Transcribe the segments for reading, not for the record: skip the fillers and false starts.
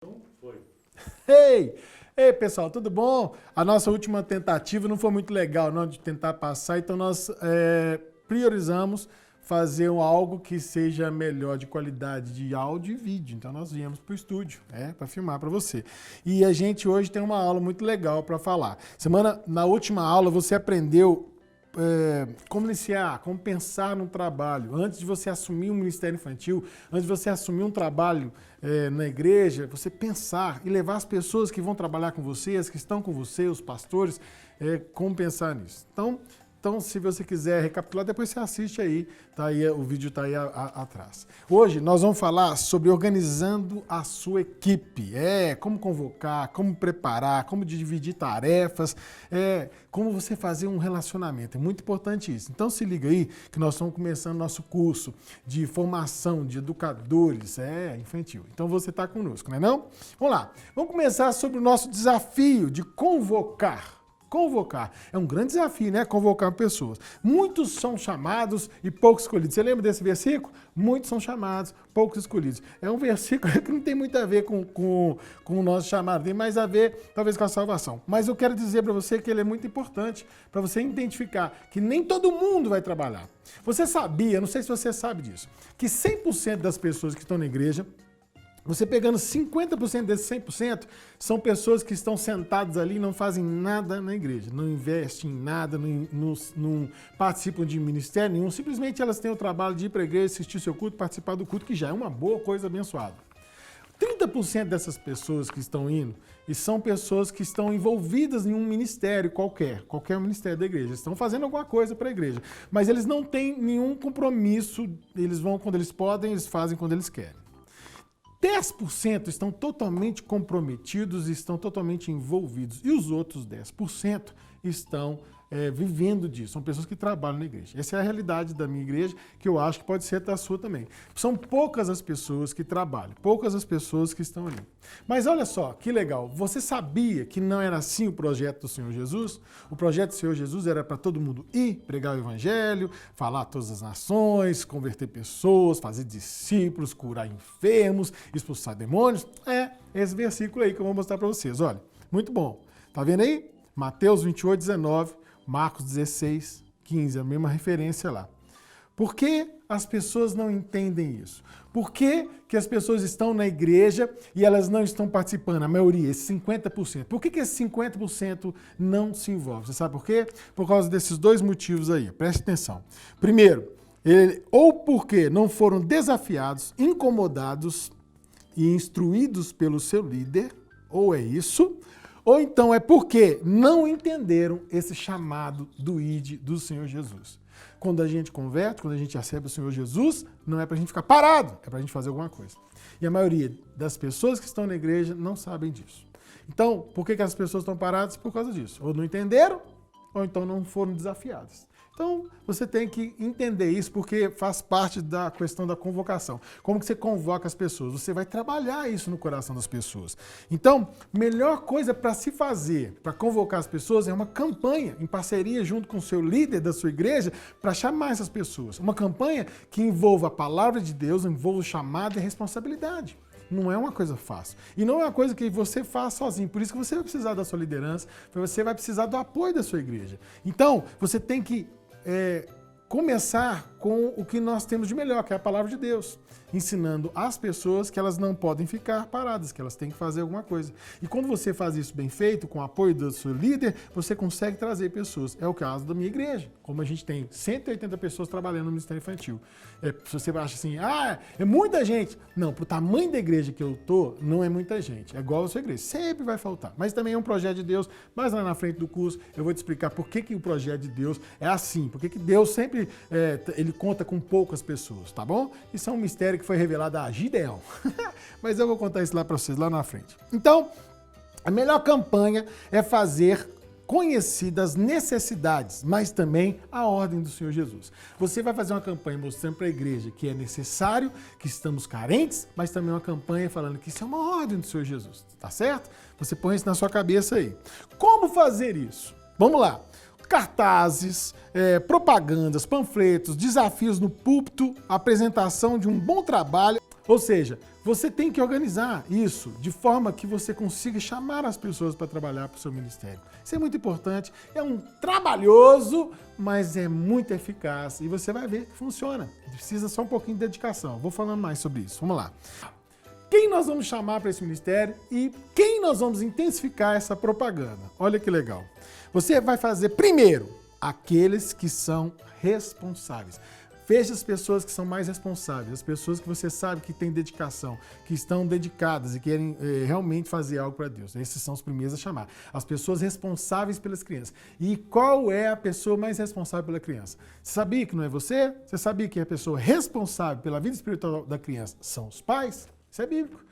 Foi. Ei, pessoal, tudo bom? A nossa última tentativa não foi muito legal, não, de tentar passar, então nós priorizamos fazer algo que seja melhor de qualidade de áudio e vídeo. Então nós viemos para o estúdio, para filmar para você. E a gente hoje tem uma aula muito legal para falar. Na última aula você aprendeu como iniciar, como pensar num trabalho. Antes de você assumir um ministério infantil, antes de você assumir um trabalho na igreja, você pensar e levar as pessoas que vão trabalhar com você, as que estão com você, os pastores, como pensar nisso. Então, se você quiser recapitular, depois você assiste aí, tá aí, o vídeo está aí atrás. Hoje nós vamos falar sobre organizando a sua equipe, como convocar, como preparar, como dividir tarefas, como você fazer um relacionamento, é muito importante isso. Então se liga aí que nós estamos começando nosso curso de formação de educadores infantil. Então você está conosco, não é não? Vamos lá, vamos começar sobre o nosso desafio de convocar. Convocar. É um grande desafio, né? Convocar pessoas. Muitos são chamados e poucos escolhidos. Você lembra desse versículo? Muitos são chamados, poucos escolhidos. É um versículo que não tem muito a ver com o nosso chamado, tem mais a ver, talvez, com a salvação. Mas eu quero dizer para você que ele é muito importante para você identificar que nem todo mundo vai trabalhar. Você sabia, não sei se você sabe disso, que 100% das pessoas que estão na igreja, você pegando 50% desses 100%, são pessoas que estão sentadas ali e não fazem nada na igreja, não investem em nada, não participam de ministério nenhum, simplesmente elas têm o trabalho de ir para a igreja, assistir seu culto, participar do culto, que já é uma boa coisa, abençoada. 30% dessas pessoas que estão indo, e são pessoas que estão envolvidas em um ministério qualquer ministério da igreja, estão fazendo alguma coisa para a igreja, mas eles não têm nenhum compromisso, eles vão quando eles podem, eles fazem quando eles querem. 10% estão totalmente comprometidos e estão totalmente envolvidos. E os outros 10% estão vivendo disso. São pessoas que trabalham na igreja. Essa é a realidade da minha igreja, que eu acho que pode ser da sua também. São poucas as pessoas que trabalham, poucas as pessoas que estão ali. Mas olha só, que legal. Você sabia que não era assim o projeto do Senhor Jesus? O projeto do Senhor Jesus era para todo mundo ir, pregar o evangelho, falar a todas as nações, converter pessoas, fazer discípulos, curar enfermos, expulsar demônios. Esse versículo aí que eu vou mostrar para vocês. Olha, muito bom. Tá vendo aí? Mateus 28, 19, Marcos 16, 15, a mesma referência lá. Por que as pessoas não entendem isso? Por que as pessoas estão na igreja e elas não estão participando? A maioria, esses 50%. Por que esses 50% não se envolvem? Você sabe por quê? Por causa desses dois motivos aí. Preste atenção. Primeiro, ou porque não foram desafiados, incomodados e instruídos pelo seu líder, ou é isso, ou então é porque não entenderam esse chamado do ID do Senhor Jesus. Quando a gente converte, quando a gente recebe o Senhor Jesus, não é para a gente ficar parado, é para a gente fazer alguma coisa. E a maioria das pessoas que estão na igreja não sabem disso. Então, por que as pessoas estão paradas? Por causa disso. Ou não entenderam, ou então não foram desafiadas. Então, você tem que entender isso, porque faz parte da questão da convocação. Como que você convoca as pessoas? Você vai trabalhar isso no coração das pessoas. Então, melhor coisa para se fazer, para convocar as pessoas, é uma campanha em parceria junto com o seu líder da sua igreja, para chamar essas pessoas. Uma campanha que envolva a palavra de Deus, envolva o chamado e a responsabilidade. Não é uma coisa fácil. E não é uma coisa que você faz sozinho. Por isso que você vai precisar da sua liderança, você vai precisar do apoio da sua igreja. Então, você tem que começar com o que nós temos de melhor, que é a palavra de Deus, ensinando às pessoas que elas não podem ficar paradas, que elas têm que fazer alguma coisa. E quando você faz isso bem feito, com o apoio do seu líder, você consegue trazer pessoas. É o caso da minha igreja, como a gente tem 180 pessoas trabalhando no Ministério Infantil. Se você acha assim, é muita gente. Não, pro tamanho da igreja que eu tô, não é muita gente. É igual a sua igreja, sempre vai faltar. Mas também é um projeto de Deus, mas lá na frente do curso eu vou te explicar por que o projeto de Deus é assim, por que Deus sempre ele conta com poucas pessoas, tá bom? Isso é um mistério que foi revelado a Gideão. Mas eu vou contar isso lá para vocês, lá na frente. Então, a melhor campanha é fazer conhecidas as necessidades, mas também a ordem do Senhor Jesus. Você vai fazer uma campanha mostrando para a igreja que é necessário, que estamos carentes, mas também uma campanha falando que isso é uma ordem do Senhor Jesus, tá certo? Você põe isso na sua cabeça aí. Como fazer isso? Vamos lá. Cartazes, propagandas, panfletos, desafios no púlpito, apresentação de um bom trabalho. Ou seja, você tem que organizar isso de forma que você consiga chamar as pessoas para trabalhar para o seu ministério. Isso é muito importante, é um trabalhoso, mas é muito eficaz e você vai ver que funciona. Precisa só um pouquinho de dedicação. Vou falando mais sobre isso. Vamos lá. Quem nós vamos chamar para esse ministério e quem nós vamos intensificar essa propaganda? Olha que legal. Você vai fazer primeiro aqueles que são responsáveis. Veja as pessoas que são mais responsáveis, as pessoas que você sabe que têm dedicação, que estão dedicadas e querem realmente fazer algo para Deus. Esses são os primeiros a chamar. As pessoas responsáveis pelas crianças. E qual é a pessoa mais responsável pela criança? Você sabia que não é você? Você sabia que a pessoa responsável pela vida espiritual da criança são os pais? Isso é bíblico.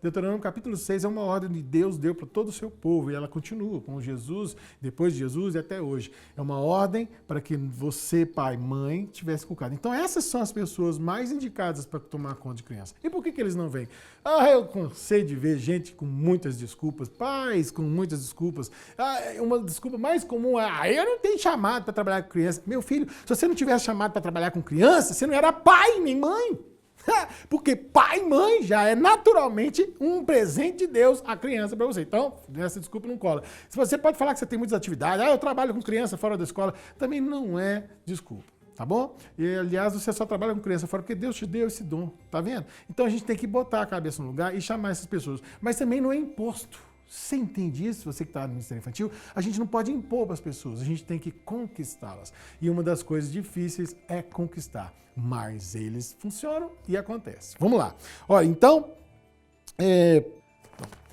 Deuteronômio capítulo 6 é uma ordem que Deus deu para todo o seu povo e ela continua com Jesus, depois de Jesus e até hoje. É uma ordem para que você, pai, mãe, tivesse cuidado. Então essas são as pessoas mais indicadas para tomar conta de criança. E por que eles não vêm? Eu cansei de ver gente com muitas desculpas, pais com muitas desculpas. Uma desculpa mais comum é, eu não tenho chamado para trabalhar com criança. Meu filho, se você não tivesse chamado para trabalhar com criança, você não era pai nem mãe. Porque pai e mãe já é naturalmente um presente de Deus à criança para você. Então, essa desculpa não cola. Se você pode falar que você tem muitas atividades, eu trabalho com criança fora da escola, também não é desculpa, tá bom? E, aliás, você só trabalha com criança fora porque Deus te deu esse dom, tá vendo? Então a gente tem que botar a cabeça no lugar e chamar essas pessoas. Mas também não é imposto. Você entende isso? Você que está no Ministério Infantil, a gente não pode impor para as pessoas, a gente tem que conquistá-las. E uma das coisas difíceis é conquistar, mas eles funcionam e acontece. Vamos lá. Olha, então,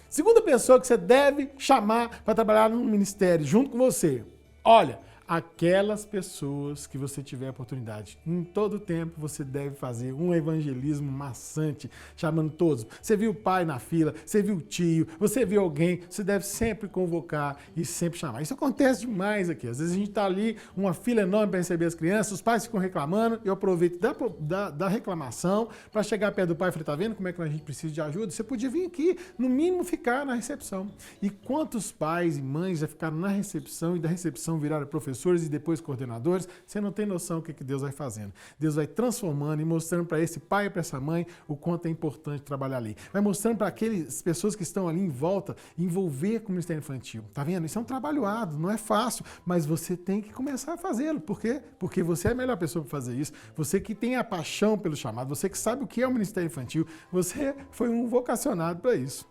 segunda pessoa que você deve chamar para trabalhar no ministério junto com você. Olha, aquelas pessoas que você tiver oportunidade. Em todo tempo você deve fazer um evangelismo maçante, chamando todos. Você viu o pai na fila, você viu o tio, você viu alguém, você deve sempre convocar e sempre chamar. Isso acontece demais aqui. Às vezes a gente está ali, uma fila enorme para receber as crianças, os pais ficam reclamando, eu aproveito da reclamação para chegar perto do pai e falar, tá vendo como é que a gente precisa de ajuda? Você podia vir aqui, no mínimo ficar na recepção. E quantos pais e mães já ficaram na recepção e da recepção viraram professores e depois coordenadores, você não tem noção do que Deus vai fazendo. Deus vai transformando e mostrando para esse pai e para essa mãe o quanto é importante trabalhar ali. Vai mostrando para aquelas pessoas que estão ali em volta, envolver com o Ministério Infantil. Tá vendo? Isso é um trabalho árduo, não é fácil, mas você tem que começar a fazê-lo. Por quê? Porque você é a melhor pessoa para fazer isso. Você que tem a paixão pelo chamado, você que sabe o que é o Ministério Infantil, você foi um vocacionado para isso.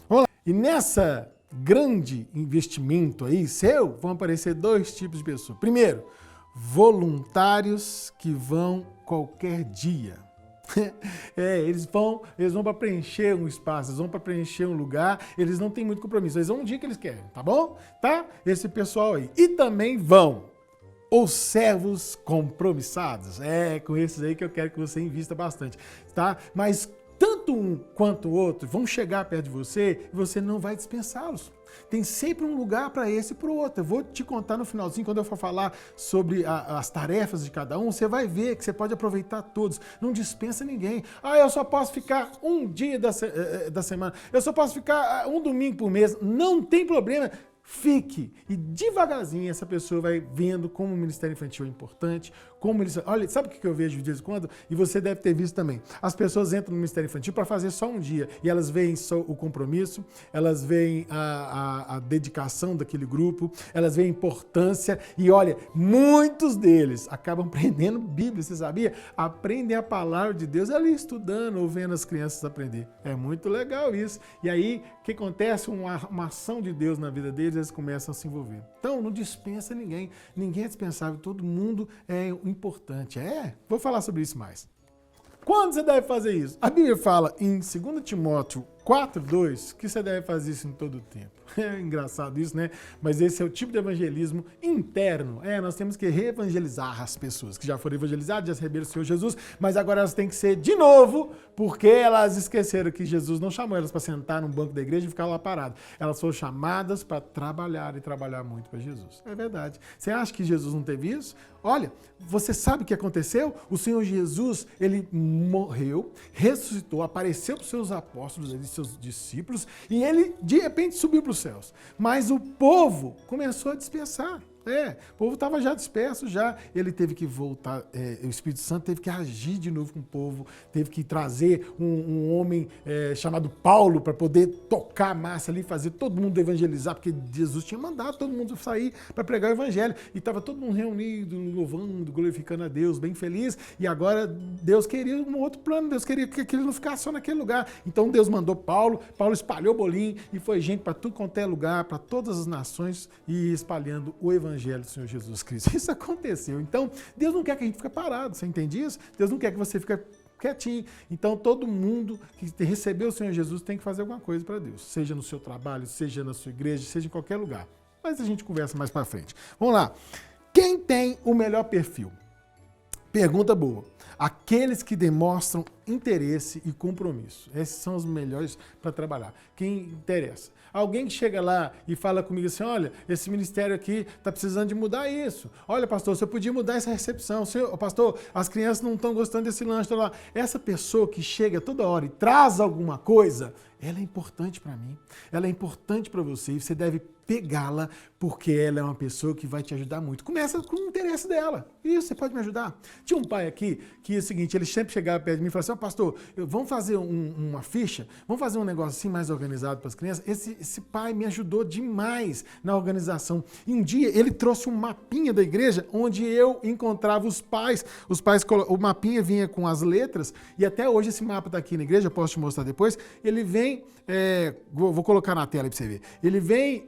Vamos lá. E nessa grande investimento aí seu, vão aparecer dois tipos de pessoas. Primeiro, voluntários que vão qualquer dia. Eles vão para preencher um espaço, eles vão para preencher um lugar, eles não têm muito compromisso, eles vão um dia que eles querem, tá bom? Tá? Esse pessoal aí. E também vão os servos compromissados. Com esses aí que eu quero que você invista bastante, tá? Mas tanto um quanto o outro vão chegar perto de você e você não vai dispensá-los. Tem sempre um lugar para esse e para o outro. Eu vou te contar no finalzinho, quando eu for falar sobre as tarefas de cada um, você vai ver que você pode aproveitar todos. Não dispensa ninguém. Eu só posso ficar um dia da semana. Eu só posso ficar um domingo por mês. Não tem problema. Fique. E devagarzinho essa pessoa vai vendo como o Ministério Infantil é importante, como eles... Olha, sabe o que eu vejo de vez em quando? E você deve ter visto também. As pessoas entram no Ministério Infantil para fazer só um dia. E elas veem só o compromisso, elas veem a dedicação daquele grupo, elas veem a importância. E olha, muitos deles acabam aprendendo Bíblia, você sabia? Aprendem a palavra de Deus ali estudando ou vendo as crianças aprender. É muito legal isso. E aí, o que acontece? Uma ação de Deus na vida deles, eles começam a se envolver. Então, não dispensa ninguém. Ninguém é dispensável. Todo mundo é importante. Vou falar sobre isso mais. Quando você deve fazer isso? A Bíblia fala em 2 Timóteo 4:2 que você deve fazer isso em todo o tempo. É engraçado isso, né? Mas esse é o tipo de evangelismo interno. Nós temos que reevangelizar as pessoas que já foram evangelizadas, já receberam o Senhor Jesus, mas agora elas têm que ser de novo, porque elas esqueceram que Jesus não chamou elas para sentar num banco da igreja e ficar lá parado. Elas foram chamadas para trabalhar e trabalhar muito para Jesus. É verdade. Você acha que Jesus não teve isso? Olha, você sabe o que aconteceu? O Senhor Jesus, ele morreu, ressuscitou, apareceu para os seus apóstolos, seus discípulos, e ele de repente subiu para os céus. Mas o povo começou a dispensar. O povo estava já disperso, já. Ele teve que voltar, o Espírito Santo teve que agir de novo com o povo, teve que trazer um homem chamado Paulo para poder tocar a massa ali, fazer todo mundo evangelizar, porque Jesus tinha mandado todo mundo sair para pregar o evangelho. E estava todo mundo reunido, louvando, glorificando a Deus, bem feliz. E agora Deus queria um outro plano, Deus queria que aquilo não ficasse só naquele lugar. Então Deus mandou Paulo espalhou o bolinho e foi gente para tudo quanto é lugar, para todas as nações e espalhando o evangelho do Senhor Jesus Cristo. Isso aconteceu. Então, Deus não quer que a gente fique parado, você entende isso? Deus não quer que você fique quietinho. Então, todo mundo que recebeu o Senhor Jesus tem que fazer alguma coisa para Deus, seja no seu trabalho, seja na sua igreja, seja em qualquer lugar. Mas a gente conversa mais para frente. Vamos lá. Quem tem o melhor perfil? Pergunta boa. Aqueles que demonstram interesse e compromisso. Esses são os melhores para trabalhar. Quem interessa. Alguém que chega lá e fala comigo assim, olha, esse ministério aqui está precisando de mudar isso. Olha, pastor, você podia mudar essa recepção. Pastor, as crianças não estão gostando desse lanche. Lá. Essa pessoa que chega toda hora e traz alguma coisa, ela é importante para mim. Ela é importante para você e você deve pegá-la porque ela é uma pessoa que vai te ajudar muito. Começa com o interesse dela. Isso, você pode me ajudar? Tinha um pai aqui que é o seguinte, ele sempre chegava perto de mim e falava assim, pastor, vamos fazer uma ficha? Vamos fazer um negócio assim mais organizado para as crianças? Esse pai me ajudou demais na organização. E um dia ele trouxe um mapinha da igreja onde eu encontrava os pais, o mapinha vinha com as letras e até hoje esse mapa está aqui na igreja, eu posso te mostrar depois, ele vem, vou colocar na tela para você ver, ele vem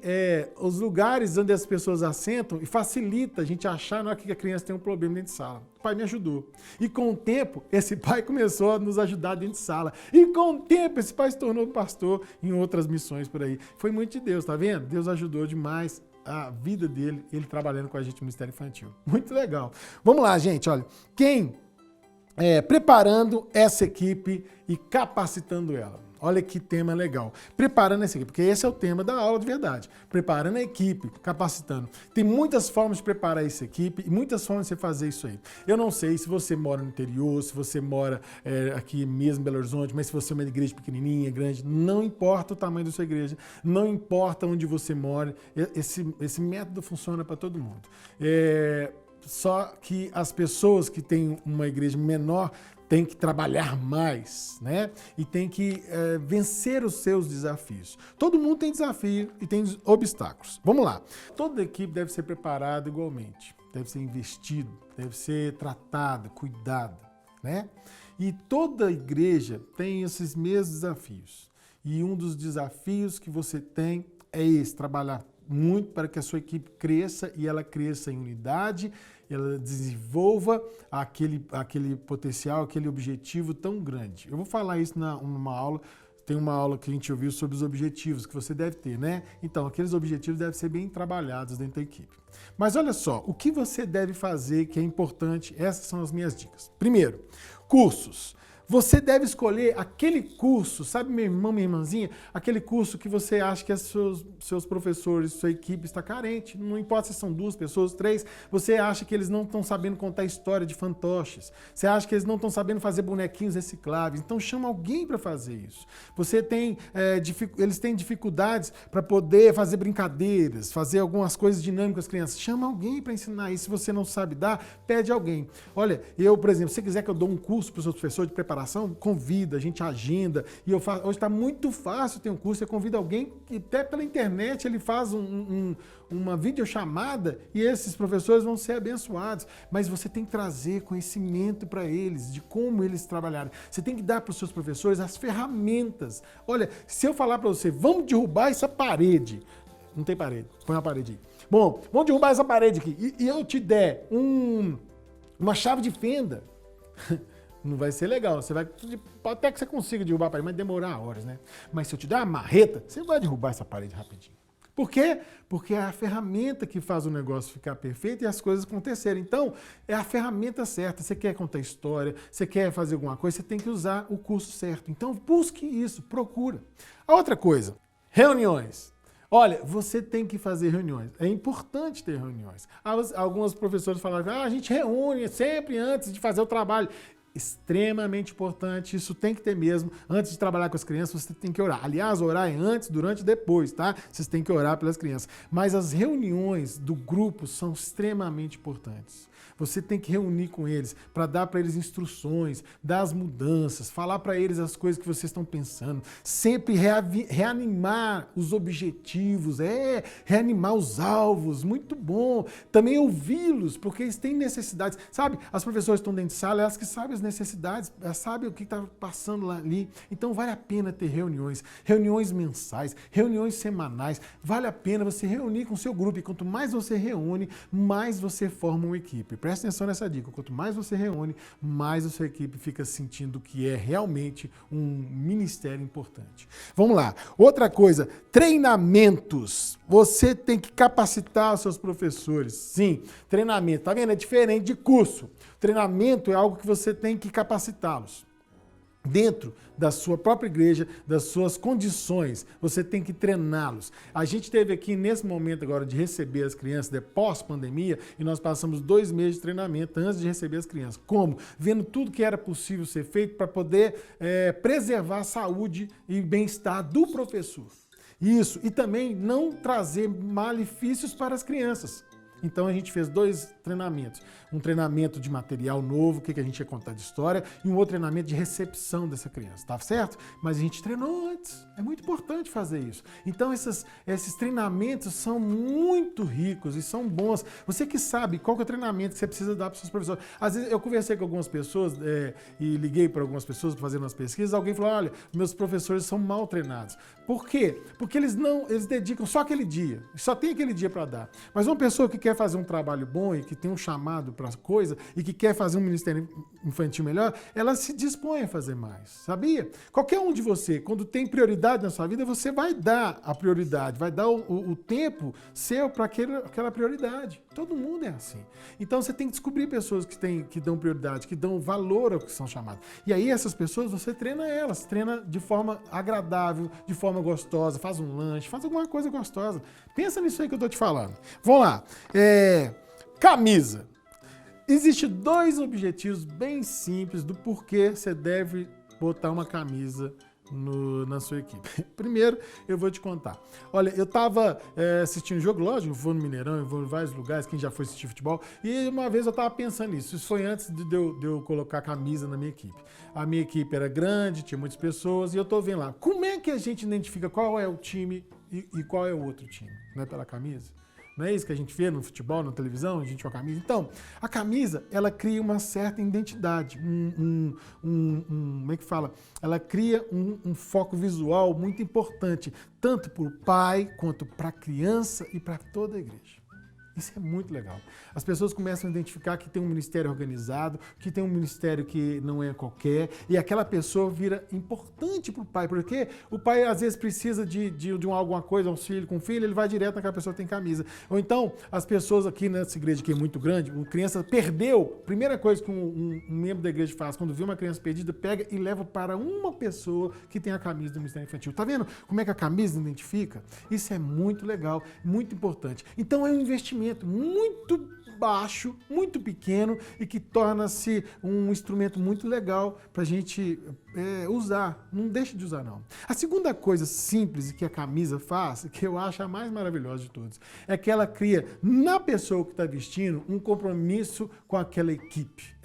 os lugares onde as pessoas assentam e facilita a gente achar na hora que a criança tem um problema dentro de sala. O pai me ajudou. E com o tempo, esse pai começou a nos ajudar dentro de sala. E com o tempo, esse pai se tornou pastor em outras missões por aí. Foi muito de Deus, tá vendo? Deus ajudou demais a vida dele, ele trabalhando com a gente no Ministério Infantil. Muito legal. Vamos lá, gente, olha. Quem preparando essa equipe e capacitando ela. Olha que tema legal. Preparando essa equipe, porque esse é o tema da aula de verdade. Preparando a equipe, capacitando. Tem muitas formas de preparar essa equipe e muitas formas de você fazer isso aí. Eu não sei se você mora no interior, se você mora aqui mesmo em Belo Horizonte, mas se você é uma igreja pequenininha, grande, não importa o tamanho da sua igreja, não importa onde você mora, esse método funciona para todo mundo. Só que as pessoas que têm uma igreja menor têm que trabalhar mais, né? E tem que vencer os seus desafios. Todo mundo tem desafio e tem obstáculos. Vamos lá. Toda equipe deve ser preparada igualmente. Deve ser investido, deve ser tratada, cuidada, né? E toda igreja tem esses mesmos desafios. E um dos desafios que você tem é esse, trabalhar muito para que a sua equipe cresça e ela cresça em unidade, ela desenvolva aquele potencial, aquele objetivo tão grande. Eu vou falar isso numa aula, tem uma aula que a gente ouviu sobre os objetivos que você deve ter, né? Então, aqueles objetivos devem ser bem trabalhados dentro da equipe. Mas olha só, o que você deve fazer que é importante, essas são as minhas dicas. Primeiro, cursos. Você deve escolher aquele curso, sabe, meu irmão, minha irmãzinha? Aquele curso que você acha que seus professores, sua equipe está carente. Não importa se são 2 pessoas, 3. Você acha que eles não estão sabendo contar a história de fantoches. Você acha que eles não estão sabendo fazer bonequinhos recicláveis. Então chama alguém para fazer isso. Eles têm dificuldades para poder fazer brincadeiras, fazer algumas coisas dinâmicas com as crianças. Chama alguém para ensinar isso. Se você não sabe dar, pede alguém. Olha, eu, por exemplo, se você quiser que eu dou um curso para os seus professores de preparação, convida, a gente agenda. E eu faço, hoje está muito fácil ter um curso, você convida alguém que até pela internet ele faz uma videochamada e esses professores vão ser abençoados. Mas você tem que trazer conhecimento para eles, de como eles trabalharem. Você tem que dar para os seus professores as ferramentas. Olha, se eu falar para você, vamos derrubar essa parede. Não tem parede, põe uma parede aí. Bom, vamos derrubar essa parede aqui. E eu te der uma chave de fenda. Não vai ser legal, até que você consiga derrubar a parede, mas demorar horas, né? Mas se eu te der uma marreta, você vai derrubar essa parede rapidinho. Por quê? Porque é a ferramenta que faz o negócio ficar perfeito e as coisas acontecerem. Então, é a ferramenta certa. Você quer contar história, você quer fazer alguma coisa, você tem que usar o curso certo. Então, busque isso, procura. A outra coisa, reuniões. Olha, você tem que fazer reuniões. É importante ter reuniões. Alguns professores falaram, a gente reúne sempre antes de fazer o trabalho. Extremamente importante, isso tem que ter mesmo. Antes de trabalhar com as crianças, você tem que orar. Aliás, orar é antes, durante e depois, tá? Vocês têm que orar pelas crianças. Mas as reuniões do grupo são extremamente importantes. Você tem que reunir com eles para dar para eles instruções, dar as mudanças, falar para eles as coisas que vocês estão pensando, sempre reanimar os objetivos, reanimar os alvos, muito bom. Também ouvi-los, porque eles têm necessidades. Sabe, as professoras estão dentro de sala, elas que sabem as necessidades, elas sabem o que está passando lá ali. Então vale a pena ter reuniões mensais, reuniões semanais. Vale a pena você reunir com o seu grupo. E quanto mais você reúne, mais você forma uma equipe. Presta atenção nessa dica. Quanto mais você reúne, mais a sua equipe fica sentindo que é realmente um ministério importante. Vamos lá. Outra coisa, treinamentos. Você tem que capacitar os seus professores. Sim, treinamento. Tá vendo? É diferente de curso. Treinamento é algo que você tem que capacitá-los. Dentro da sua própria igreja, das suas condições, você tem que treiná-los. A gente teve aqui nesse momento agora de receber as crianças, de pós-pandemia, e nós passamos 2 meses de treinamento antes de receber as crianças. Como? Vendo tudo que era possível ser feito para poder preservar a saúde e bem-estar do professor. Isso, e também não trazer malefícios para as crianças. Então a gente fez 2 treinamentos. Um treinamento de material novo, o que a gente ia contar de história, e um outro treinamento de recepção dessa criança, tá certo? Mas a gente treinou antes. É muito importante fazer isso. Então esses treinamentos são muito ricos e são bons. Você que sabe qual que é o treinamento que você precisa dar para os seus professores. Às vezes eu conversei com algumas pessoas e liguei para algumas pessoas fazendo umas pesquisas, alguém falou, olha, meus professores são mal treinados. Por quê? Porque eles dedicam só aquele dia, só tem aquele dia para dar. Mas uma pessoa que quer fazer um trabalho bom e que tem um chamado para coisa e que quer fazer um ministério infantil melhor, ela se dispõe a fazer mais, sabia? Qualquer um de você, quando tem prioridade na sua vida, você vai dar a prioridade, vai dar o tempo seu para aquela prioridade. Todo mundo é assim. Então você tem que descobrir pessoas que dão prioridade, que dão valor ao que são chamadas. E aí essas pessoas, você treina elas, treina de forma agradável, de forma gostosa, faz um lanche, faz alguma coisa gostosa. Pensa nisso aí que eu tô te falando. Vamos lá. Camisa. Existem 2 objetivos bem simples do porquê você deve botar uma camisa na sua equipe. Primeiro, eu vou te contar. Olha, eu estava assistindo jogo, lógico, eu vou no Mineirão, eu vou em vários lugares, quem já foi assistir futebol, e uma vez eu estava pensando nisso. Isso foi antes de eu colocar camisa na minha equipe. A minha equipe era grande, tinha muitas pessoas, e eu estou vendo lá. Como é que a gente identifica qual é o time e qual é o outro time? Não é pela camisa? Não é isso que a gente vê no futebol, na televisão, a gente com a camisa? Então, a camisa, ela cria uma certa identidade, como é que fala? Ela cria um foco visual muito importante, tanto para o pai, quanto para a criança e para toda a igreja. Isso é muito legal. As pessoas começam a identificar que tem um ministério organizado, que tem um ministério que não é qualquer, e aquela pessoa vira importante para o pai, porque o pai às vezes precisa de alguma coisa, auxílio com o filho, ele vai direto naquela pessoa que tem camisa. Ou então, as pessoas aqui nessa igreja que é muito grande, uma criança perdeu, a primeira coisa que um membro da igreja faz quando vê uma criança perdida, pega e leva para uma pessoa que tem a camisa do ministério infantil. Tá vendo como é que a camisa identifica? Isso é muito legal, muito importante. Então é um investimento muito baixo, muito pequeno e que torna-se um instrumento muito legal para a gente usar. Não deixe de usar, não. A segunda coisa simples que a camisa faz, que eu acho a mais maravilhosa de todas, é que ela cria na pessoa que está vestindo um compromisso com aquela equipe.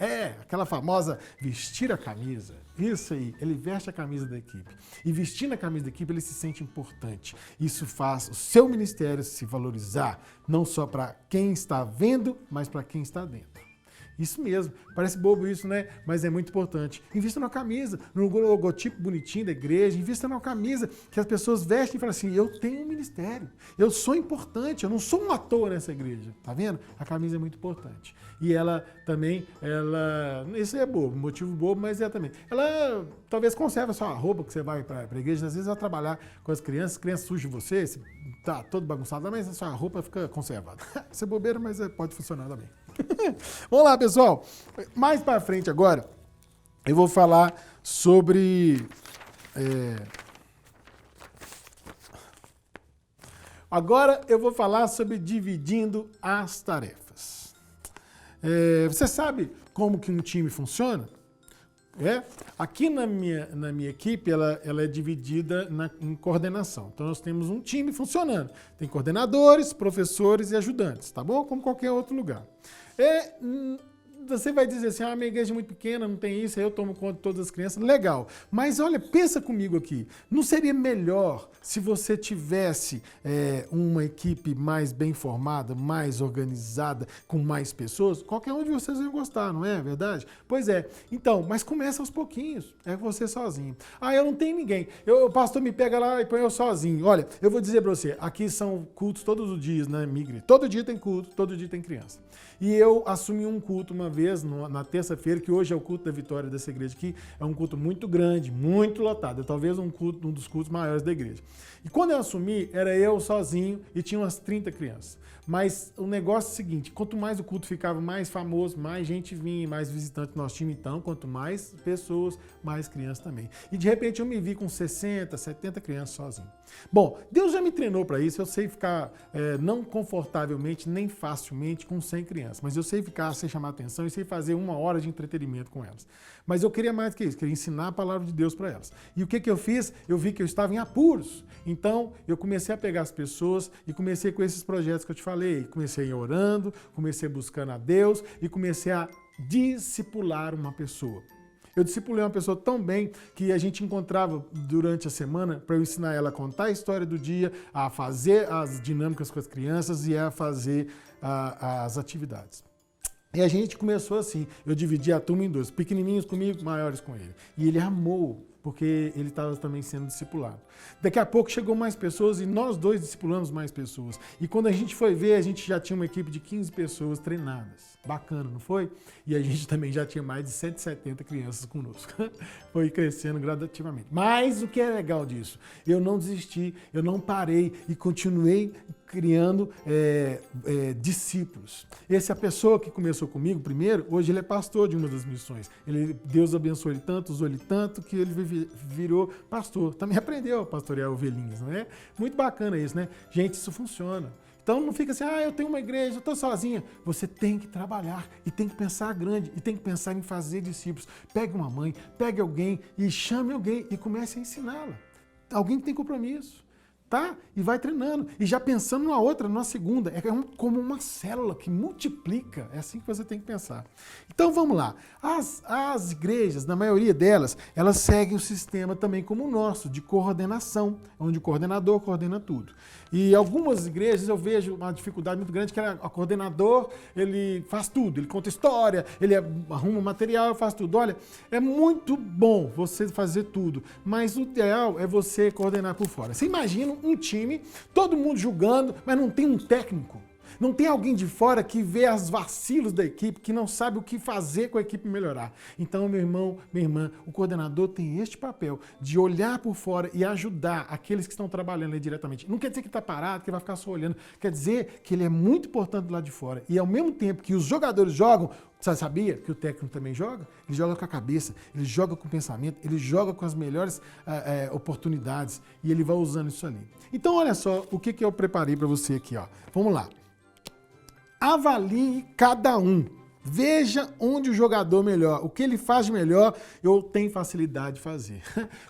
Aquela famosa vestir a camisa. Isso aí, ele veste a camisa da equipe. E vestindo a camisa da equipe, ele se sente importante. Isso faz o seu ministério se valorizar, não só para quem está vendo, mas para quem está dentro. Isso mesmo, parece bobo isso, né? Mas é muito importante. Invista numa camisa, no logotipo bonitinho da igreja, invista numa camisa que as pessoas vestem e falam assim, eu tenho um ministério, eu sou importante, eu não sou um ator nessa igreja. Tá vendo? A camisa é muito importante. E ela também, isso é bobo, motivo bobo, mas também. Ela talvez conserve a sua roupa que você vai para a igreja, às vezes vai trabalhar com as crianças sujam você, você tá todo bagunçado, mas a sua roupa fica conservada. Isso é bobeira, mas pode funcionar também. Vamos lá, pessoal. Mais para frente agora, eu vou falar sobre... Agora eu vou falar sobre dividindo as tarefas. Você sabe como que um time funciona? Aqui na minha equipe, ela é dividida em coordenação. Então, nós temos um time funcionando. Tem coordenadores, professores e ajudantes, tá bom? Como qualquer outro lugar. Você vai dizer assim, minha igreja é muito pequena, não tem isso, aí eu tomo conta de todas as crianças. Legal. Mas olha, pensa comigo aqui. Não seria melhor se você tivesse uma equipe mais bem formada, mais organizada, com mais pessoas? Qualquer um de vocês vai gostar, não é verdade? Pois é. Então, mas começa aos pouquinhos. É você sozinho. Eu não tenho ninguém. O pastor me pega lá e põe eu sozinho. Olha, eu vou dizer pra você, aqui são cultos todos os dias, né, Migre? Todo dia tem culto, todo dia tem criança. E eu assumi um culto uma vez, na terça-feira, que hoje é o culto da vitória dessa igreja aqui. É um culto muito grande, muito lotado. É talvez um dos cultos maiores da igreja. E quando eu assumi, era eu sozinho e tinha umas 30 crianças. Mas o negócio é o seguinte, quanto mais o culto ficava mais famoso, mais gente vinha, mais visitantes no nosso time, então, quanto mais pessoas, mais crianças também. E de repente eu me vi com 60, 70 crianças sozinho. Bom, Deus já me treinou para isso, eu sei ficar não confortavelmente, nem facilmente com 100 crianças, mas eu sei ficar sem chamar atenção e sei fazer 1 hora de entretenimento com elas. Mas eu queria mais que isso, queria ensinar a palavra de Deus para elas. E o que eu fiz? Eu vi que eu estava em apuros. Então, eu comecei a pegar as pessoas e comecei com esses projetos que eu te falei. Comecei orando, comecei buscando a Deus e comecei a discipular uma pessoa. Eu discipulei uma pessoa tão bem que a gente encontrava durante a semana para eu ensinar ela a contar a história do dia, a fazer as dinâmicas com as crianças e a fazer as atividades. E a gente começou assim, eu dividi a turma em 2, pequenininhos comigo, maiores com ele. E ele amou, porque ele estava também sendo discipulado. Daqui a pouco chegou mais pessoas e nós 2 discipulamos mais pessoas. E quando a gente foi ver, a gente já tinha uma equipe de 15 pessoas treinadas. Bacana, não foi? E a gente também já tinha mais de 170 crianças conosco. Foi crescendo gradativamente. Mas o que é legal disso? Eu não desisti, eu não parei e continuei criando discípulos. Essa pessoa que começou comigo primeiro, hoje ele é pastor de uma das missões. Deus abençoou ele tanto, usou ele tanto, que ele virou pastor. Também aprendeu a pastorear ovelhinhas, não é? Muito bacana isso, né? Gente, isso funciona. Então não fica assim, eu tenho uma igreja, eu estou sozinha. Você tem que trabalhar e tem que pensar grande e tem que pensar em fazer discípulos. Pegue uma mãe, pegue alguém e chame alguém e comece a ensiná-la. Alguém que tem compromisso. Tá? E vai treinando. E já pensando numa outra, numa segunda. É como uma célula que multiplica. É assim que você tem que pensar. Então vamos lá. As igrejas, na maioria delas, elas seguem o sistema também como o nosso, de coordenação, onde o coordenador coordena tudo. E algumas igrejas eu vejo uma dificuldade muito grande, que o coordenador, ele faz tudo. Ele conta história, ele arruma material, faz tudo. Olha, é muito bom você fazer tudo, mas o ideal é você coordenar por fora. Você imagina um time, todo mundo julgando, mas não tem um técnico. Não tem alguém de fora que vê os vacilos da equipe, que não sabe o que fazer com a equipe melhorar. Então, meu irmão, minha irmã, o coordenador tem este papel de olhar por fora e ajudar aqueles que estão trabalhando ali diretamente. Não quer dizer que está parado, que vai ficar só olhando. Quer dizer que ele é muito importante lá de fora. E ao mesmo tempo que os jogadores jogam, você sabia que o técnico também joga? Ele joga com a cabeça, ele joga com o pensamento, ele joga com as melhores oportunidades e ele vai usando isso ali. Então, olha só o que eu preparei para você aqui. Ó. Vamos lá. Avalie cada um. Veja onde o jogador melhor, o que ele faz de melhor, eu tenho facilidade de fazer.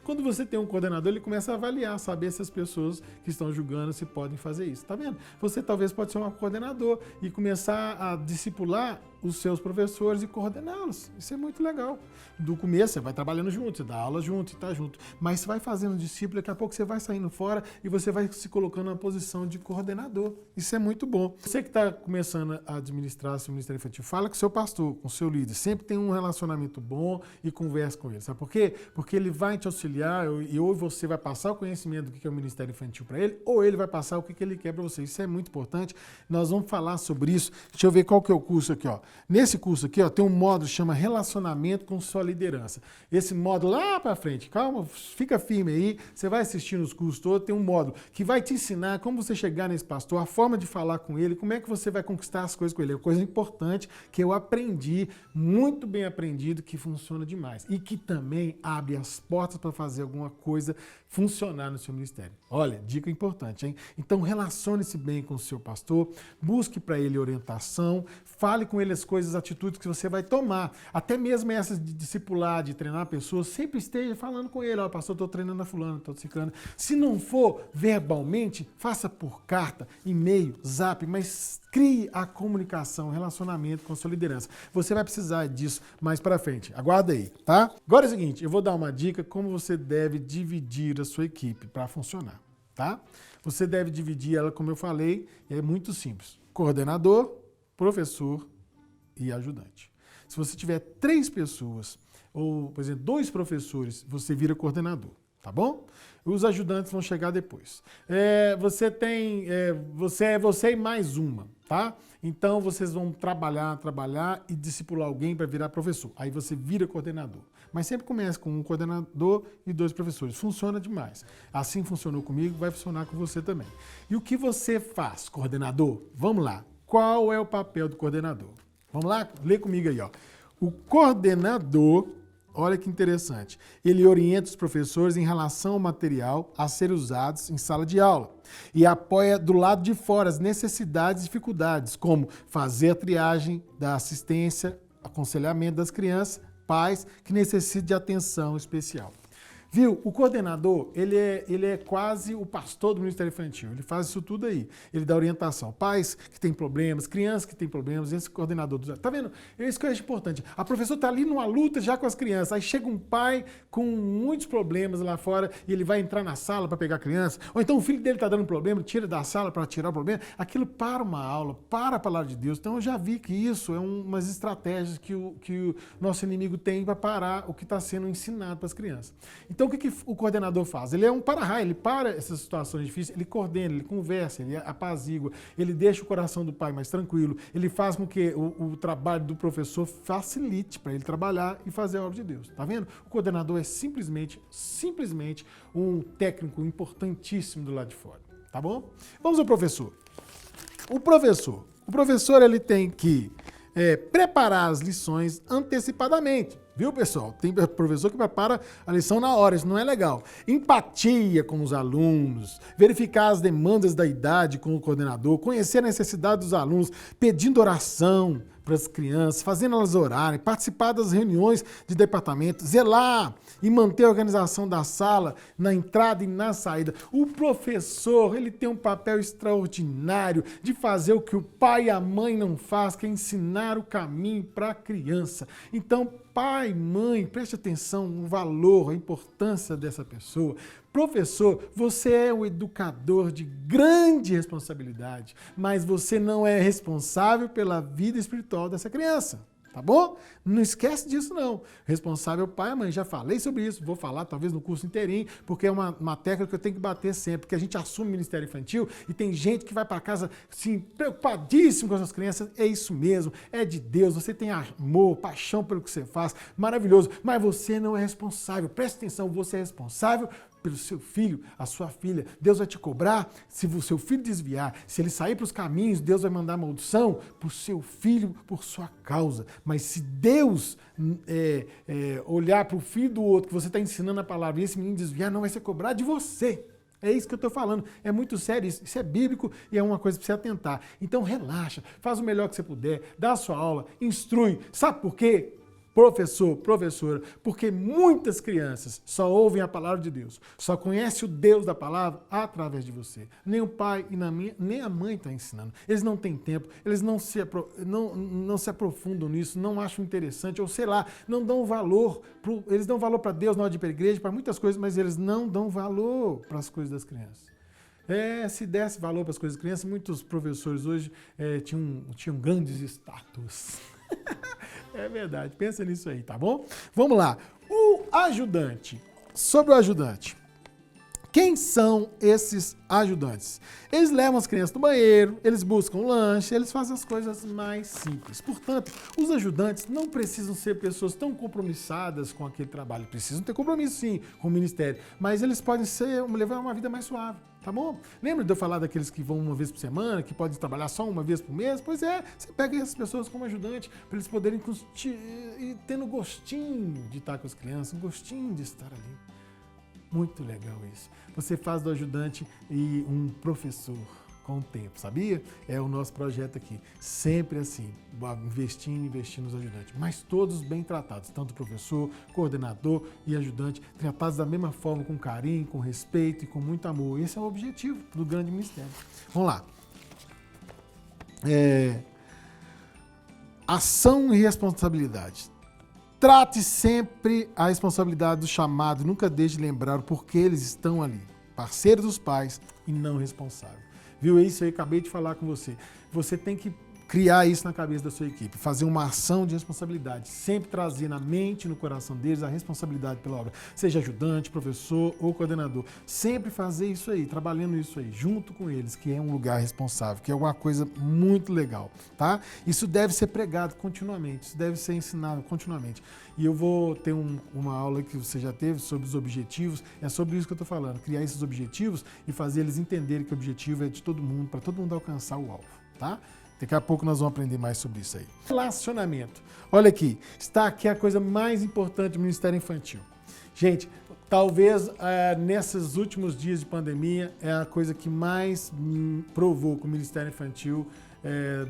Quando você tem um coordenador, ele começa a avaliar, saber se as pessoas que estão julgando se podem fazer isso. Tá vendo? Você talvez pode ser um coordenador e começar a discipular os seus professores e coordená-los. Isso é muito legal. Do começo, você vai trabalhando junto, você dá aula junto, você está junto. Mas você vai fazendo discípulo, daqui a pouco você vai saindo fora e você vai se colocando na posição de coordenador. Isso é muito bom. Você que está começando a administrar seu ministério infantil, fala com o seu pastor, com o seu líder. Sempre tem um relacionamento bom e conversa com ele. Sabe por quê? Porque ele vai te auxiliar e ou você vai passar o conhecimento do que é o ministério infantil para ele, ou ele vai passar o que ele quer para você. Isso é muito importante. Nós vamos falar sobre isso. Deixa eu ver qual que é o curso aqui, ó. Nesse curso aqui, ó, tem um módulo que chama Relacionamento com Sua Liderança. Esse módulo lá para frente, calma, fica firme aí, você vai assistir nos cursos todos, tem um módulo que vai te ensinar como você chegar nesse pastor, a forma de falar com ele, como é que você vai conquistar as coisas com ele. É uma coisa importante que eu aprendi, muito bem aprendido, que funciona demais. E que também abre as portas para fazer alguma coisa funcionar no seu ministério. Olha, dica importante, hein? Então relacione-se bem com o seu pastor, busque para ele orientação, fale com ele as as coisas, atitudes que você vai tomar. Até mesmo essas de discipular, de treinar pessoas, sempre esteja falando com ele. Ó, pastor, estou treinando a fulano, estou ciclando. Se não for verbalmente, faça por carta, e-mail, zap, mas crie a comunicação, relacionamento com a sua liderança. Você vai precisar disso mais para frente. Aguarda aí, tá? Agora é o seguinte, eu vou dar uma dica como você deve dividir a sua equipe para funcionar, tá? Você deve dividir ela, como eu falei, é muito simples. Coordenador, professor e ajudante. Se você tiver 3 pessoas, ou, por exemplo, 2 professores, você vira coordenador, tá bom? Os ajudantes vão chegar depois. Você e mais uma, tá? Então, vocês vão trabalhar e discipular alguém para virar professor. Aí você vira coordenador. Mas sempre começa com um coordenador e 2 professores. Funciona demais. Assim funcionou comigo, vai funcionar com você também. E o que você faz, coordenador? Vamos lá. Qual é o papel do coordenador? Vamos lá? Lê comigo aí, ó. O coordenador, olha que interessante, ele orienta os professores em relação ao material a ser usados em sala de aula e apoia do lado de fora as necessidades e dificuldades, como fazer a triagem da assistência, aconselhamento das crianças, pais que necessitam de atenção especial. Viu? O coordenador, ele é quase o pastor do Ministério Infantil. Ele faz isso tudo aí. Ele dá orientação. Pais que têm problemas, crianças que têm problemas, esse coordenador. Tá vendo? Isso que eu acho importante. A professora está ali numa luta já com as crianças. Aí chega um pai com muitos problemas lá fora e ele vai entrar na sala para pegar a criança. Ou então o filho dele está dando problema, tira da sala para tirar o problema. Aquilo para uma aula, para a palavra de Deus. Então eu já vi que isso é umas estratégias que o nosso inimigo tem para parar o que está sendo ensinado para as crianças. Então, o que o coordenador faz? Ele é um para-raio, ele para essas situações difíceis, ele coordena, ele conversa, ele apazigua, ele deixa o coração do pai mais tranquilo, ele faz com que o trabalho do professor facilite para ele trabalhar e fazer a obra de Deus. Tá vendo? O coordenador é simplesmente um técnico importantíssimo do lado de fora. Tá bom? Vamos ao professor. O professor ele tem que preparar as lições antecipadamente. Viu, pessoal? Tem professor que prepara a lição na hora, isso não é legal. Empatia com os alunos, verificar as demandas da idade com o coordenador, conhecer a necessidade dos alunos, pedindo oração para as crianças, fazendo elas orarem, participar das reuniões de departamento, zelar e manter a organização da sala na entrada e na saída. O professor, ele tem um papel extraordinário de fazer o que o pai e a mãe não fazem, que é ensinar o caminho para a criança. Então, pai, mãe, preste atenção no valor, a importância dessa pessoa. Professor, você é um educador de grande responsabilidade, mas você não é responsável pela vida espiritual dessa criança, tá bom? Não esquece disso não. Responsável é o pai e a mãe, já falei sobre isso, vou falar talvez no curso inteirinho, porque é uma tecla que eu tenho que bater sempre, porque a gente assume o Ministério Infantil e tem gente que vai para casa assim, preocupadíssimo com as suas crianças, é isso mesmo, é de Deus, você tem amor, paixão pelo que você faz, maravilhoso, mas você não é responsável, preste atenção, você é responsável pelo seu filho, a sua filha. Deus vai te cobrar se o seu filho desviar, se ele sair para os caminhos, Deus vai mandar maldição para o seu filho por sua causa. Mas se Deus olhar para o filho do outro que você está ensinando a palavra e esse menino desviar, não vai ser cobrado de você. É isso que eu estou falando. É muito sério isso. Isso é bíblico e é uma coisa para você atentar. Então relaxa, faz o melhor que você puder, dá a sua aula, instrui. Sabe por quê? Professor, professora, porque muitas crianças só ouvem a palavra de Deus, só conhecem o Deus da palavra através de você. Nem o pai e nem a mãe está ensinando. Eles não têm tempo, eles não se aprofundam nisso, não acham interessante, ou sei lá, não dão valor. Eles dão valor para Deus na hora de ir para a igreja, para muitas coisas, mas eles não dão valor para as coisas das crianças. Se desse valor para as coisas das crianças, muitos professores hoje tinham grandes estátuas. É verdade, pensa nisso aí, tá bom? Vamos lá. O ajudante. Sobre o ajudante. Quem são esses ajudantes? Eles levam as crianças no banheiro, eles buscam lanche, eles fazem as coisas mais simples. Portanto, os ajudantes não precisam ser pessoas tão compromissadas com aquele trabalho. Precisam ter compromisso, sim, com o ministério. Mas eles podem levar uma vida mais suave, tá bom? Lembra de eu falar daqueles que vão uma vez por semana, que podem trabalhar só uma vez por mês? Pois é, você pega essas pessoas como ajudante para eles poderem ir tendo gostinho de estar com as crianças, um gostinho de estar ali. Muito legal isso. Você faz do ajudante e um professor. com o tempo, sabia? É o nosso projeto aqui. Sempre assim, investindo nos ajudantes. Mas todos bem tratados, tanto professor, coordenador e ajudante, tratados da mesma forma, com carinho, com respeito e com muito amor. Esse é o objetivo do grande ministério. Vamos lá. Ação e responsabilidade. Trate sempre a responsabilidade do chamado, nunca deixe de lembrar o porquê eles estão ali. Parceiro dos pais e não responsável. Viu isso aí? Acabei de falar com você. Você tem que criar isso na cabeça da sua equipe, fazer uma ação de responsabilidade, sempre trazer na mente e no coração deles a responsabilidade pela obra, seja ajudante, professor ou coordenador. Sempre fazer isso aí, trabalhando isso aí, junto com eles, que é um lugar responsável, que é uma coisa muito legal, tá? Isso deve ser pregado continuamente, isso deve ser ensinado continuamente. E eu vou ter uma aula que você já teve sobre os objetivos, é sobre isso que eu estou falando, criar esses objetivos e fazer eles entenderem que o objetivo é de todo mundo, para todo mundo alcançar o alvo, tá? Daqui a pouco nós vamos aprender mais sobre isso aí. Relacionamento. Olha aqui, está aqui a coisa mais importante do Ministério Infantil. Gente, talvez nesses últimos dias de pandemia é a coisa que mais provou que o Ministério Infantil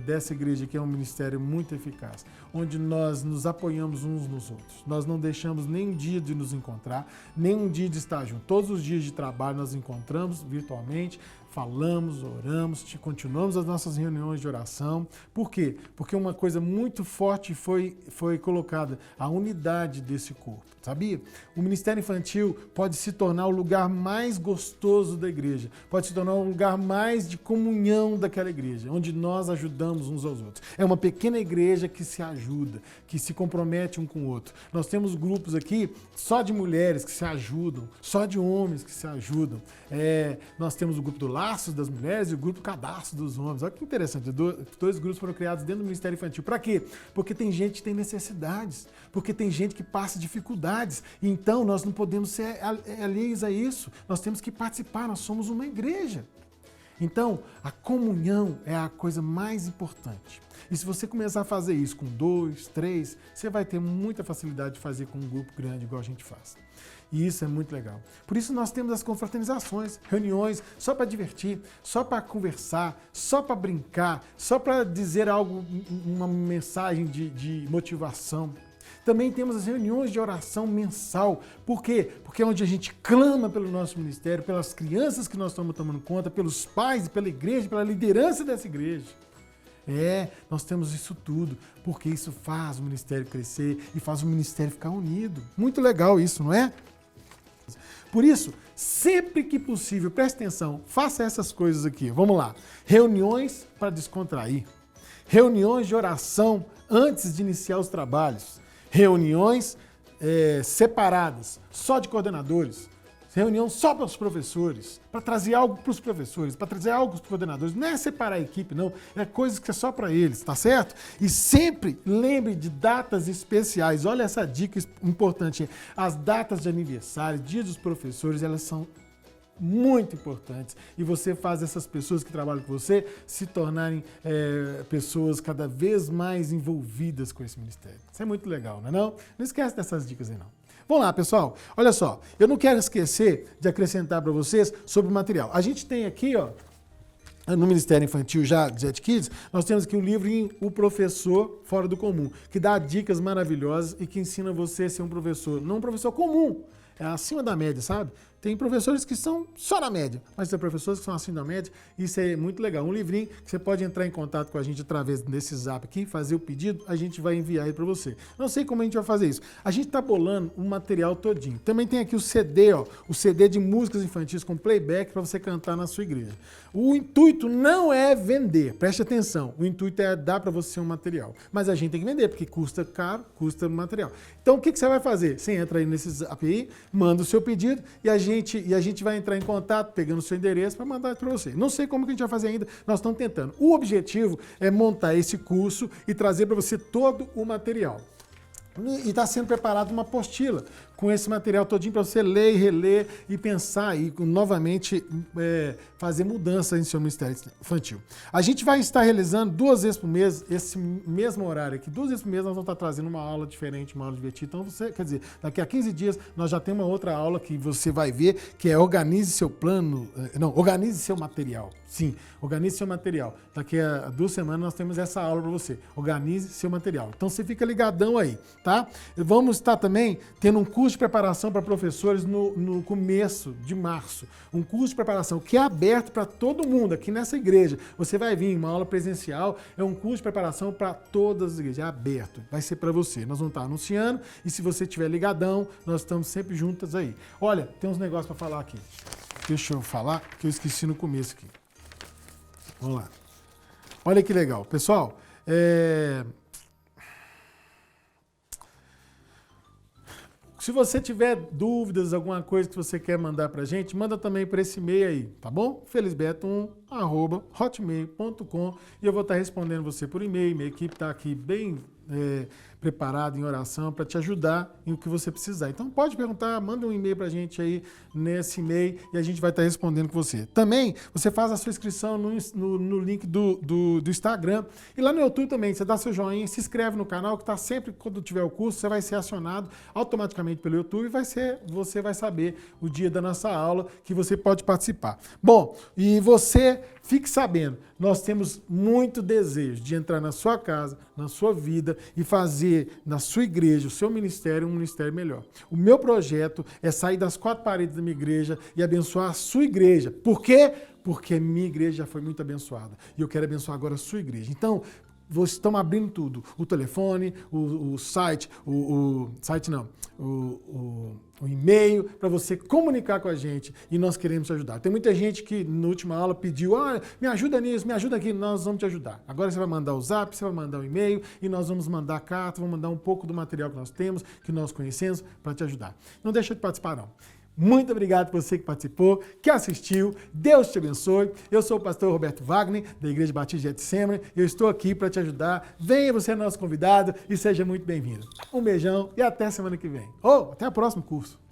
dessa igreja que é um ministério muito eficaz, onde nós nos apoiamos uns nos outros. Nós não deixamos nem um dia de nos encontrar, nem um dia de estar junto. Todos os dias de trabalho nós encontramos virtualmente, falamos, oramos, continuamos as nossas reuniões de oração. Por quê? Porque uma coisa muito forte foi colocada, a unidade desse corpo, sabia? O Ministério Infantil pode se tornar o lugar mais gostoso da igreja, pode se tornar um lugar mais de comunhão daquela igreja, onde nós ajudamos uns aos outros. É uma pequena igreja que se ajuda, que se compromete um com o outro. Nós temos grupos aqui só de mulheres que se ajudam, só de homens que se ajudam. Nós temos o grupo do Laços das Mulheres e o grupo Cadastro dos Homens. Olha que interessante, dois grupos foram criados dentro do Ministério Infantil. Para quê? Porque tem gente que tem necessidades, porque tem gente que passa dificuldades. Então nós não podemos ser alheios a isso. Nós temos que participar, nós somos uma igreja. Então, a comunhão é a coisa mais importante. E se você começar a fazer isso com 2, 3, você vai ter muita facilidade de fazer com um grupo grande, igual a gente faz. E isso é muito legal. Por isso nós temos as confraternizações, reuniões, só para divertir, só para conversar, só para brincar, só para dizer algo, uma mensagem de motivação. Também temos as reuniões de oração mensal. Por quê? Porque é onde a gente clama pelo nosso ministério, pelas crianças que nós estamos tomando conta, pelos pais, pela igreja, pela liderança dessa igreja. Nós temos isso tudo, porque isso faz o ministério crescer e faz o ministério ficar unido. Muito legal isso, não é? Por isso, sempre que possível, preste atenção, faça essas coisas aqui. Vamos lá. Reuniões para descontrair. Reuniões de oração antes de iniciar os trabalhos. Reuniões separadas, só de coordenadores. Reunião só para os professores, para trazer algo para os professores, para trazer algo para os coordenadores. Não é separar a equipe, não. É coisas que é só para eles, tá certo? E sempre lembre de datas especiais. Olha essa dica importante. As datas de aniversário, dia dos professores, elas são muito importantes. E você faz essas pessoas que trabalham com você se tornarem pessoas cada vez mais envolvidas com esse ministério. Isso é muito legal, não é não? Não esquece dessas dicas aí, não. Vamos lá, pessoal. Olha só, eu não quero esquecer de acrescentar para vocês sobre o material. A gente tem aqui, ó, no Ministério Infantil já de Jet Kids, nós temos aqui o livro O Professor Fora do Comum, que dá dicas maravilhosas e que ensina você a ser um professor, não um professor comum, é acima da média, sabe? Tem professores que são só na média, mas tem professores que são acima da média. Isso é muito legal. Um livrinho que você pode entrar em contato com a gente através desse zap aqui, fazer o pedido, a gente vai enviar aí para você. Não sei como a gente vai fazer isso. A gente tá bolando um material todinho. Também tem aqui o CD, ó, o CD de músicas infantis com playback para você cantar na sua igreja. O intuito não é vender, preste atenção. O intuito é dar para você um material. Mas a gente tem que vender, porque custa caro, custa material. Então o que você vai fazer? Você entra aí nesse zap aí, manda o seu pedido e a gente vai entrar em contato, pegando o seu endereço para mandar para você. Não sei como que a gente vai fazer ainda, nós estamos tentando. O objetivo é montar esse curso e trazer para você todo o material. E está sendo preparada uma apostila com esse material todinho para você ler e reler e pensar aí, novamente, fazer mudança em seu ministério infantil. A gente vai estar realizando 2 vezes por mês, esse mesmo horário aqui. 2 vezes por mês nós vamos estar trazendo uma aula diferente, uma aula divertida. Então, você, quer dizer, daqui a 15 dias nós já temos uma outra aula que você vai ver, que é Organize seu plano, organize seu material. Sim, organize seu material. Daqui a 2 semanas nós temos essa aula para você. Organize seu material. Então você fica ligadão aí, tá? Vamos estar também tendo um curso de preparação para professores no começo de março. Um curso de preparação que é aberto para todo mundo aqui nessa igreja. Você vai vir uma aula presencial, é um curso de preparação para todas as igrejas, é aberto. Vai ser para você. Nós vamos estar anunciando e se você estiver ligadão, nós estamos sempre juntas aí. Olha, tem uns negócios para falar aqui. Deixa eu falar que eu esqueci no começo aqui. Vamos lá. Olha que legal. Pessoal, se você tiver dúvidas, alguma coisa que você quer mandar pra gente, manda também para esse e-mail aí, tá bom? felisbeto1@hotmail.com e eu vou estar respondendo você por e-mail. Minha equipe está aqui bem preparada em oração para te ajudar em o que você precisar. Então pode perguntar, manda um e-mail pra gente aí nesse e-mail e a gente vai estar respondendo com você. Também você faz a sua inscrição no link do Instagram e lá no YouTube também, você dá seu joinha, se inscreve no canal que tá sempre, quando tiver o curso, você vai ser acionado automaticamente pelo YouTube e você vai saber o dia da nossa aula que você pode participar. Bom, e você fique sabendo, nós temos muito desejo de entrar na sua casa, na sua vida e fazer na sua igreja, o seu ministério, um ministério melhor. O meu projeto é sair das 4 paredes da minha igreja e abençoar a sua igreja. Por quê? Porque a minha igreja já foi muito abençoada e eu quero abençoar agora a sua igreja. Então, estamos abrindo tudo, o telefone, o site, o e-mail, para você comunicar com a gente e nós queremos te ajudar. Tem muita gente que na última aula pediu, me ajuda nisso, me ajuda aqui, nós vamos te ajudar. Agora você vai mandar o zap, você vai mandar o e-mail e nós vamos mandar a carta, vamos mandar um pouco do material que nós temos, que nós conhecemos, para te ajudar. Não deixa de participar não. Muito obrigado por você que participou, que assistiu. Deus te abençoe. Eu sou o pastor Roberto Wagner, da Igreja Batista de Getsemane. Eu estou aqui para te ajudar. Venha, você é nosso convidado e seja muito bem-vindo. Um beijão e até semana que vem. Ou até o próximo curso.